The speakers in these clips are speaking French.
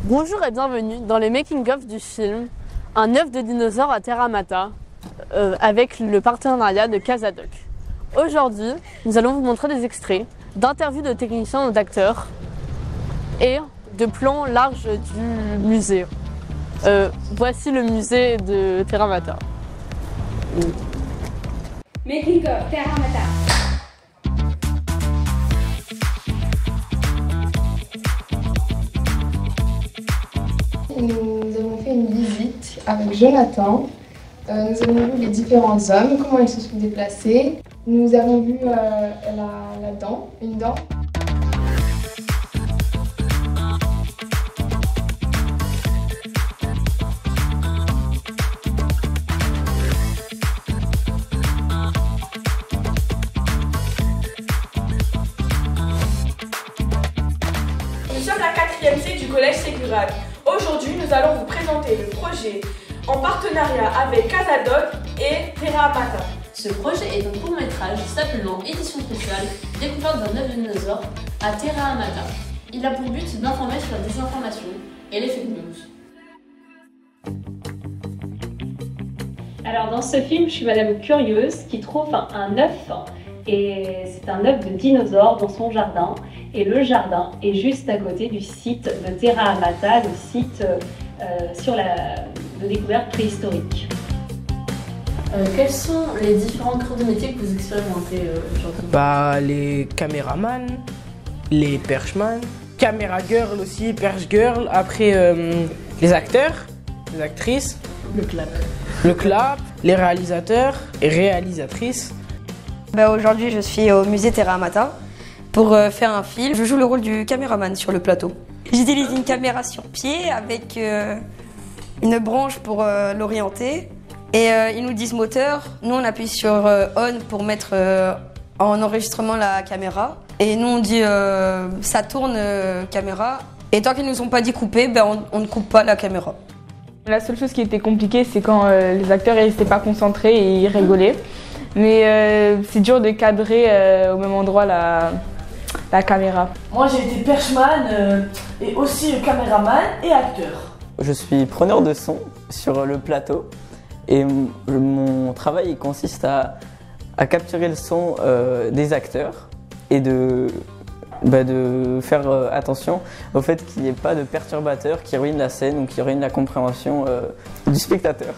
Bonjour et bienvenue dans le making-of du film Un œuf de dinosaure à Terra Mata avec le partenariat de Casadoc. Aujourd'hui, nous allons vous montrer des extraits d'interviews de techniciens ou d'acteurs et de plans larges du musée. Voici le musée de Terra Mata. Making-of Terra Mata. Nous avons fait une visite avec Jonathan. Nous avons vu les différents hommes, comment ils se sont déplacés. Nous avons vu la dent, une dent. Nous sommes la 4e C du collège Ségurac. Aujourd'hui, nous allons vous présenter le projet en partenariat avec Casadoc et Terra Mata. Ce projet est un court-métrage s'appelant Édition spéciale découverte d'un œuf de dinosaure à Terra Mata. Il a pour but d'informer sur la désinformation et les fake news. Alors dans ce film, je suis Madame Curieuse qui trouve un œuf, et c'est un œuf de dinosaure dans son jardin, et le jardin est juste à côté du site de Terra Mata, le site de découverte préhistorique. Quels sont les différents corps de métier que vous expérimentez aujourd'hui ? Les caméramans, les perchman, caméra girl aussi, perch girl, après les acteurs, les actrices, le clap, les réalisateurs et réalisatrices. Aujourd'hui, je suis au musée Terra Mata pour faire un film. Je joue le rôle du caméraman sur le plateau. J'utilise une caméra sur pied avec une branche pour l'orienter et ils nous disent moteur. Nous, on appuie sur on pour mettre en enregistrement la caméra et nous, on dit ça tourne caméra. Et tant qu'ils nous ont pas dit couper, on ne coupe pas la caméra. La seule chose qui était compliquée, c'est quand les acteurs n'étaient pas concentrés et ils rigolaient. Mais c'est dur de cadrer au même endroit la caméra. Moi j'ai été perchman et aussi caméraman et acteur. Je suis preneur de son sur le plateau et mon travail il consiste à capturer le son des acteurs et de faire attention au fait qu'il n'y ait pas de perturbateurs qui ruinent la scène ou qui ruinent la compréhension du spectateur.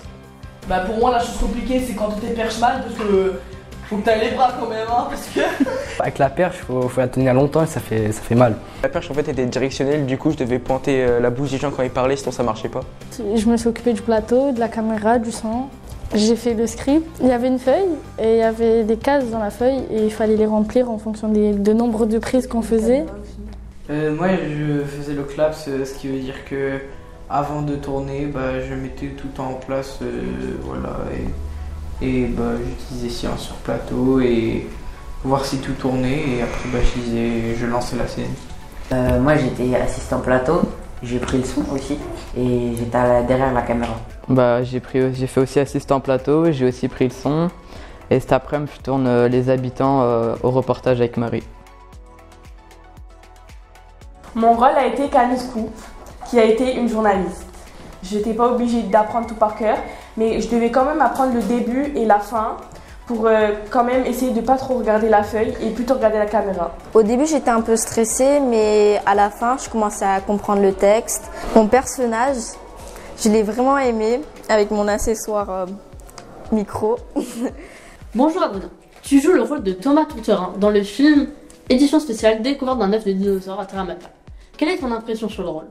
Pour moi la chose compliquée c'est quand tu es perchman parce que faut que tu aies les bras quand même parce que... Avec la perche, faut la tenir longtemps et ça fait mal. La perche en fait était directionnelle, du coup je devais pointer la bouche des gens quand ils parlaient sinon ça marchait pas. Je me suis occupée du plateau, de la caméra, du son. J'ai fait le script. Il y avait une feuille et il y avait des cases dans la feuille et il fallait les remplir en fonction de nombre de prises qu'on faisait. Moi je faisais le clap, ce qui veut dire que avant de tourner, je mettais tout en place, et j'utilisais Science sur plateau et voir si tout tournait et après je lançais la scène. Moi j'étais assistant plateau, j'ai pris le son aussi et j'étais derrière la caméra. J'ai fait aussi assistant plateau, j'ai aussi pris le son et cet après-midi je tourne les habitants au reportage avec Marie. Mon rôle a été Camille Scoop, qui a été une journaliste. Je n'étais pas obligée d'apprendre tout par cœur, mais je devais quand même apprendre le début et la fin pour quand même essayer de ne pas trop regarder la feuille et plutôt regarder la caméra. Au début, j'étais un peu stressée, mais à la fin, je commençais à comprendre le texte. Mon personnage, je l'ai vraiment aimé avec mon accessoire micro. Bonjour Adrien, tu joues le rôle de Thomas Touterin dans le film Édition spéciale découverte d'un œuf de dinosaure à Terra Mata. Quelle est ton impression sur le rôle ?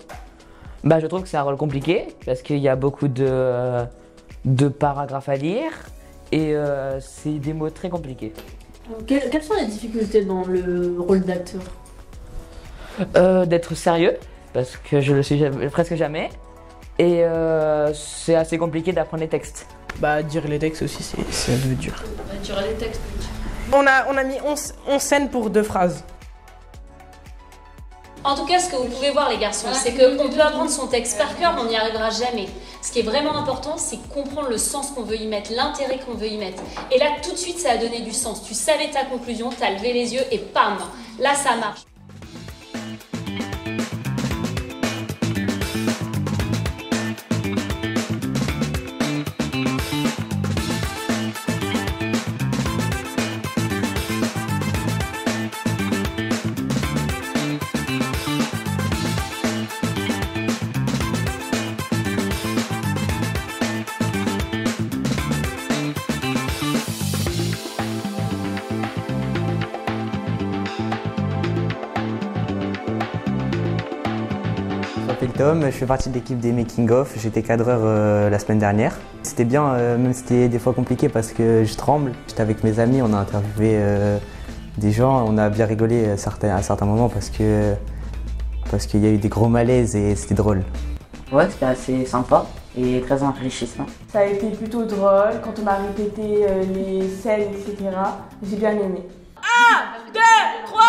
Je trouve que c'est un rôle compliqué parce qu'il y a beaucoup de paragraphes à lire et c'est des mots très compliqués. Quelles sont les difficultés dans le rôle d'acteur ? D'être sérieux parce que je le suis presque jamais et c'est assez compliqué d'apprendre les textes. Dire les textes aussi c'est un peu dur. Dire les textes. On a mis 11 scènes pour 2 phrases. En tout cas, ce que vous pouvez voir les garçons, c'est qu'on peut apprendre son texte par cœur, mais on n'y arrivera jamais. Ce qui est vraiment important, c'est comprendre le sens qu'on veut y mettre, l'intérêt qu'on veut y mettre. Et là, tout de suite, ça a donné du sens. Tu savais ta conclusion, tu as levé les yeux et pam, là, ça marche. m'appelle Tom, je fais partie de l'équipe des Making of. J'étais cadreur la semaine dernière. C'était bien, même si c'était des fois compliqué parce que je tremble. J'étais avec mes amis, on a interviewé des gens, on a bien rigolé à certains moments parce qu'il y a eu des gros malaises et c'était drôle. Ouais, c'était assez sympa et très enrichissant. Ça a été plutôt drôle quand on a répété les scènes, etc. J'ai bien aimé. 1, 2, 3,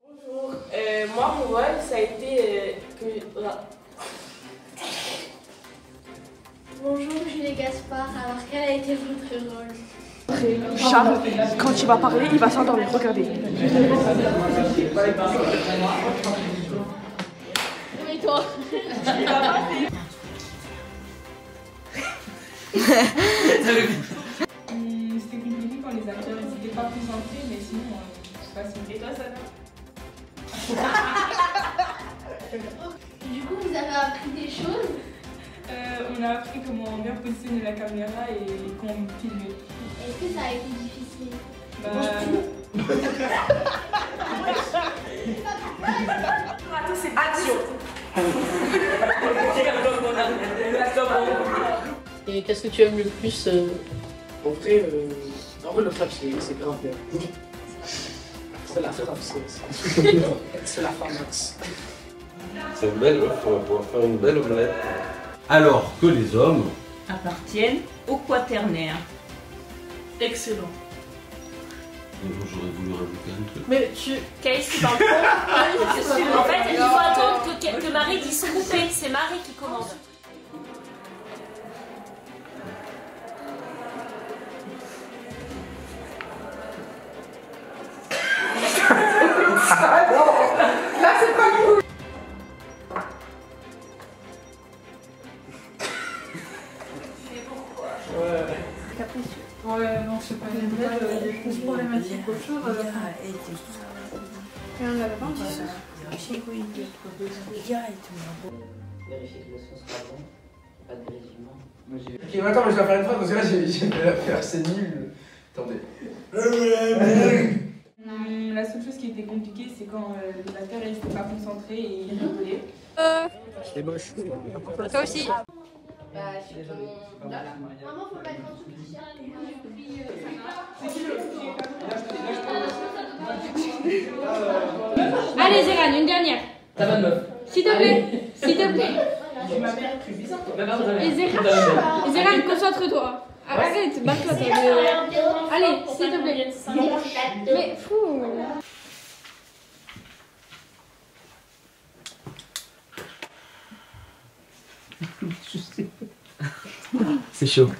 Bonjour, moi mon rôle ça a été Bonjour Julie Gaspard, alors quel a été votre rôle? Charles, quand il va parler, il va s'endormir, regardez. Oui toi. C'était compliqué quand les acteurs n'étaient pas concentrés, mais sinon, c'est facile. Et toi, Sana? Du coup, vous avez appris des choses? On a appris comment bien positionner la caméra et comment filmer. Est-ce que ça a été difficile? C'est action. Et qu'est-ce que tu aimes le plus En vrai, le frappe, c'est grave bien. C'est la frappe, c'est la frappe max. C'est une belle œuf, on va pouvoir faire une belle omelette. Alors que les hommes Appartiennent au quaternaire. Excellent. J'aurais voulu rajouter un truc. Mais Caïs, tu parles trop. En fait, il faut attendre que Marie dise couper. C'est Marie qui commande. Là, c'est pas cool. Capricieux. Ouais, non, je sais pas, il y a des problématiques autre chose. Mais on l'avait pas dit ça. Vérifier que le son sera bon, pas de résumé. Ok, mais attends, mais je vais la faire une fois parce que là, j'ai vais la faire, c'est nul. Attendez. La seule chose qui était compliquée, c'est quand les acteurs n'étaient pas concentrés et ils rigolaient. C'est moche. Toi aussi. Bah, Maman, faut mettre en dessous du chien. Allez, Zéran, une dernière. Ta bonne meuf. S'il te plaît. S'il te plaît. Et Zéran, concentre-toi. Arrête, barre-toi. Allez, s'il te plaît. Mais fou. C'est chaud.